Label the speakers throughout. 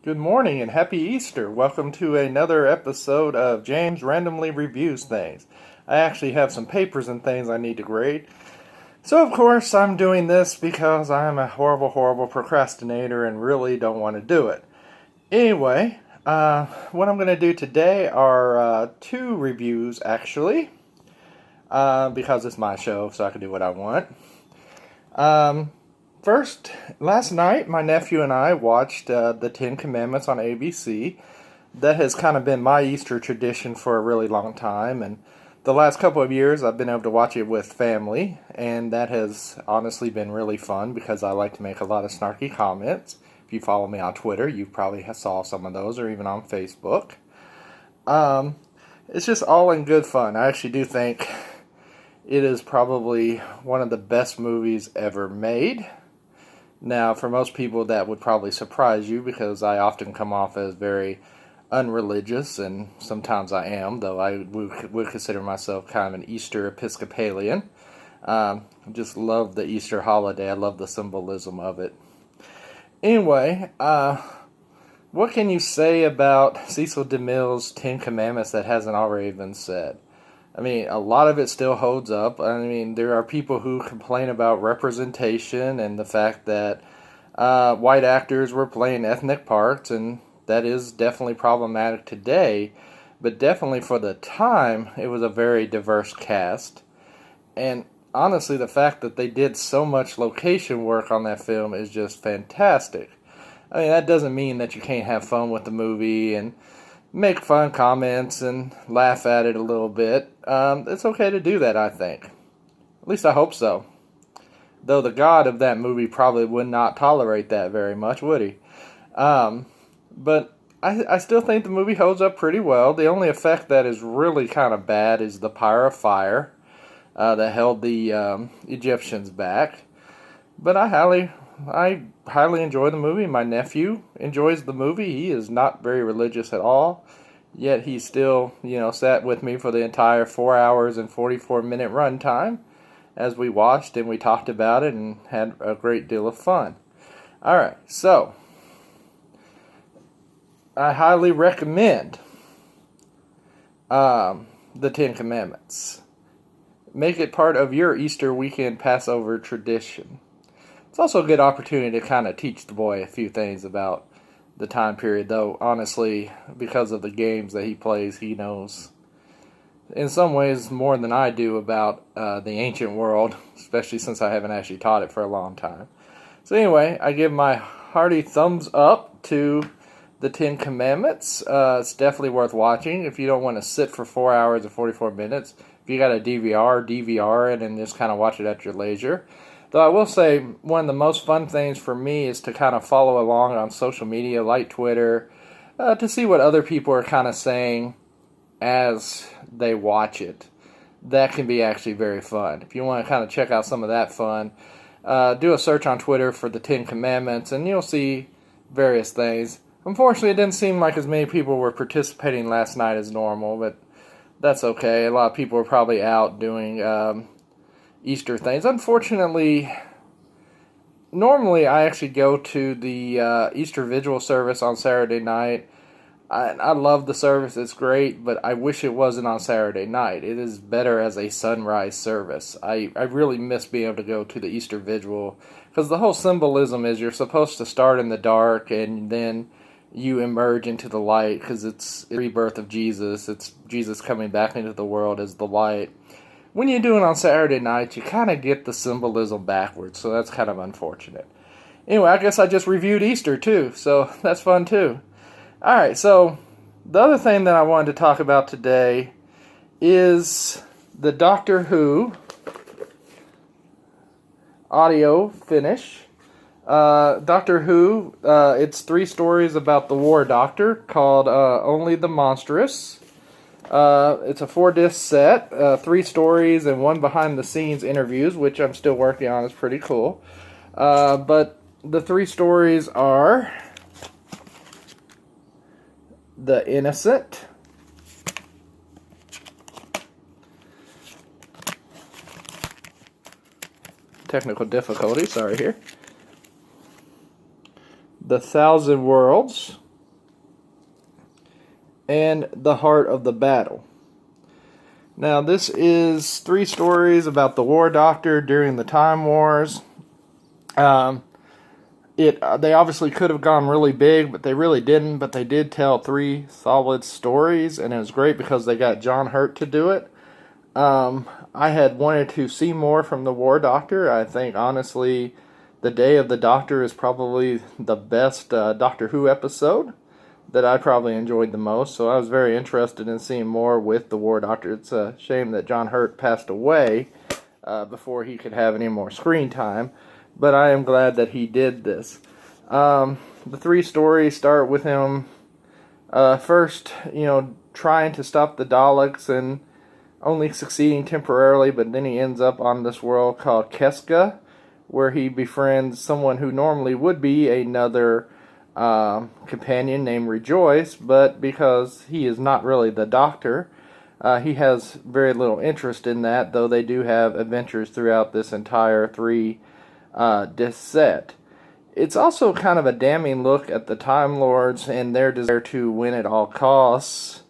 Speaker 1: Good morning and happy Easter. Welcome to another episode of James Randomly Reviews Things. I actually have some papers and things I need to grade. So, of course, I'm doing this because I'm a horrible, horrible procrastinator and really don't want to do it. Anyway, what I'm going to do today are two reviews, actually, because it's my show, so I can do what I want. First, last night, my nephew and I watched the Ten Commandments on ABC. That has kind of been my Easter tradition for a really long time, and the last couple of years I've been able to watch it with family, and that has honestly been really fun because I like to make a lot of snarky comments. If you follow me on Twitter, you probably saw some of those, or even on Facebook. It's just all in good fun. I actually do think it is probably one of the best movies ever made. Now, for most people, that would probably surprise you because I often come off as very unreligious, and sometimes I am, though I would consider myself kind of an Easter Episcopalian. I just love the Easter holiday. I love the symbolism of it. Anyway, what can you say about Cecil DeMille's Ten Commandments that hasn't already been said? I mean, a lot of it still holds up. I mean, there are people who complain about representation and the fact that white actors were playing ethnic parts, and that is definitely problematic today. But definitely for the time, it was a very diverse cast. And honestly, the fact that they did so much location work on that film is just fantastic. I mean, that doesn't mean that you can't have fun with the movie and make fun comments and laugh at it a little bit. It's okay to do that, I think. At least I hope so. Though the god of that movie probably would not tolerate that very much, would he? But I still think the movie holds up pretty well. The only effect that is really kind of bad is the pyre of fire that held the Egyptians back. But I highly enjoy the movie. My nephew enjoys the movie. He is not very religious at all, yet he still, sat with me for the entire 4 hours and 44-minute runtime as we watched and we talked about it and had a great deal of fun. Alright, so I highly recommend the Ten Commandments. Make it part of your Easter weekend Passover tradition. It's also a good opportunity to kind of teach the boy a few things about the time period, though honestly, because of the games that he plays, he knows in some ways more than I do about the ancient world, especially since I haven't actually taught it for a long time. So anyway, I give my hearty thumbs up to the Ten Commandments. It's definitely worth watching if you don't want to sit for 4 hours and 44 minutes. If you got a DVR it and just kind of watch it at your leisure. Though I will say, one of the most fun things for me is to kind of follow along on social media like Twitter to see what other people are kind of saying as they watch it. That can be actually very fun. If you want to kind of check out some of that fun, do a search on Twitter for the Ten Commandments and you'll see various things. Unfortunately, it didn't seem like as many people were participating last night as normal, but that's okay. A lot of people were probably out doing Easter things. Unfortunately, normally I actually go to the Easter Vigil service on Saturday night. I love the service, it's great, but I wish it wasn't on Saturday night. It is better as a sunrise service. I really miss being able to go to the Easter Vigil, because the whole symbolism is you're supposed to start in the dark and then you emerge into the light, because it's the rebirth of Jesus. It's Jesus coming back into the world as the light. When you do it on Saturday night, you kind of get the symbolism backwards, so that's kind of unfortunate. Anyway, I guess I just reviewed Easter too, so that's fun too. Alright, so the other thing that I wanted to talk about today is the Doctor Who audio finish. Doctor Who, it's 3 stories about the War Doctor called Only the Monstrous. It's a 4-disc set, 3 stories and 1 behind-the-scenes interviews, which I'm still working on. It's pretty cool. But the 3 stories are The Innocent, technical difficulty, sorry here, The Thousand Worlds, and The Heart of the Battle. Now, this is 3 stories about the War Doctor during the Time Wars. They obviously could have gone really big, but they really didn't. But they did tell 3 solid stories, and it was great because they got John Hurt to do it. I had wanted to see more from the War Doctor. I think, honestly, The Day of the Doctor is probably the best Doctor Who episode that I probably enjoyed the most. So I was very interested in seeing more with the War Doctor. It's a shame that John Hurt passed away before he could have any more screen time. But I am glad that he did this. The 3 stories start with him first, trying to stop the Daleks and only succeeding temporarily, but then he ends up on this world called Keska, where he befriends someone who normally would be another companion named Rejoice, but because he is not really the Doctor, he has very little interest in that, though they do have adventures throughout this entire 3 disc set. It's also kind of a damning look at the Time Lords and their desire to win at all costs.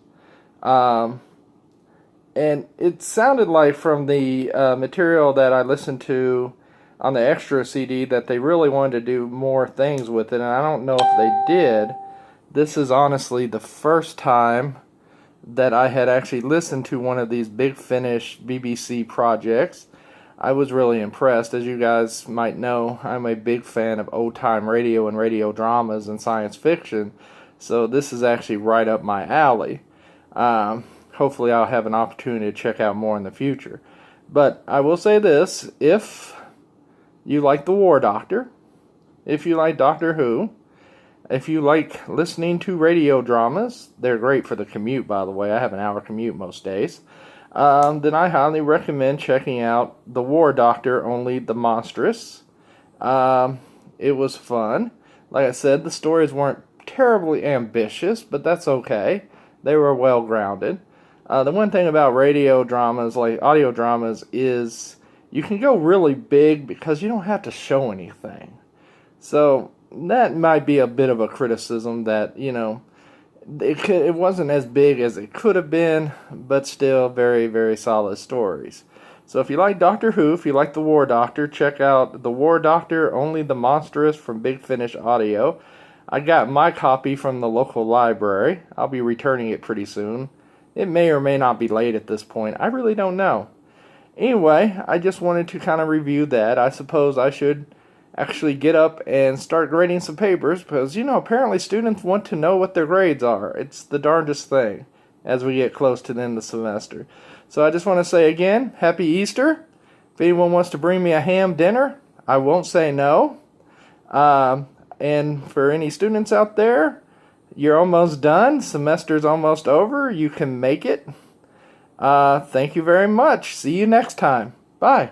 Speaker 1: And it sounded like from the material that I listened to on the extra CD that they really wanted to do more things with it, and I don't know if they did. This is honestly the first time that I had actually listened to one of these Big Finish BBC projects. I was really impressed. As you guys might know, I'm a big fan of old-time radio and radio dramas and science fiction, so this is actually right up my alley. Hopefully I'll have an opportunity to check out more in the future. But I will say this, if you like the War Doctor, if you like Doctor Who, if you like listening to radio dramas, they're great for the commute, by the way. I have an hour commute most days. Then I highly recommend checking out The War Doctor, only the Monstrous. It was fun. Like I said, the stories weren't terribly ambitious, but that's okay. They were well grounded. The one thing about radio dramas, like audio dramas, is you can go really big because you don't have to show anything. So that might be a bit of a criticism that, it wasn't as big as it could have been, but still very, very solid stories. So if you like Doctor Who, if you like The War Doctor, check out The War Doctor, Only the Monstrous from Big Finish Audio. I got my copy from the local library. I'll be returning it pretty soon. It may or may not be late at this point. I really don't know. Anyway, I just wanted to kind of review that. I suppose I should actually get up and start grading some papers because, apparently students want to know what their grades are. It's the darndest thing as we get close to the end of the semester. So I just want to say again, Happy Easter. If anyone wants to bring me a ham dinner, I won't say no. And for any students out there, you're almost done. Semester's almost over. You can make it. Thank you very much. See you next time. Bye.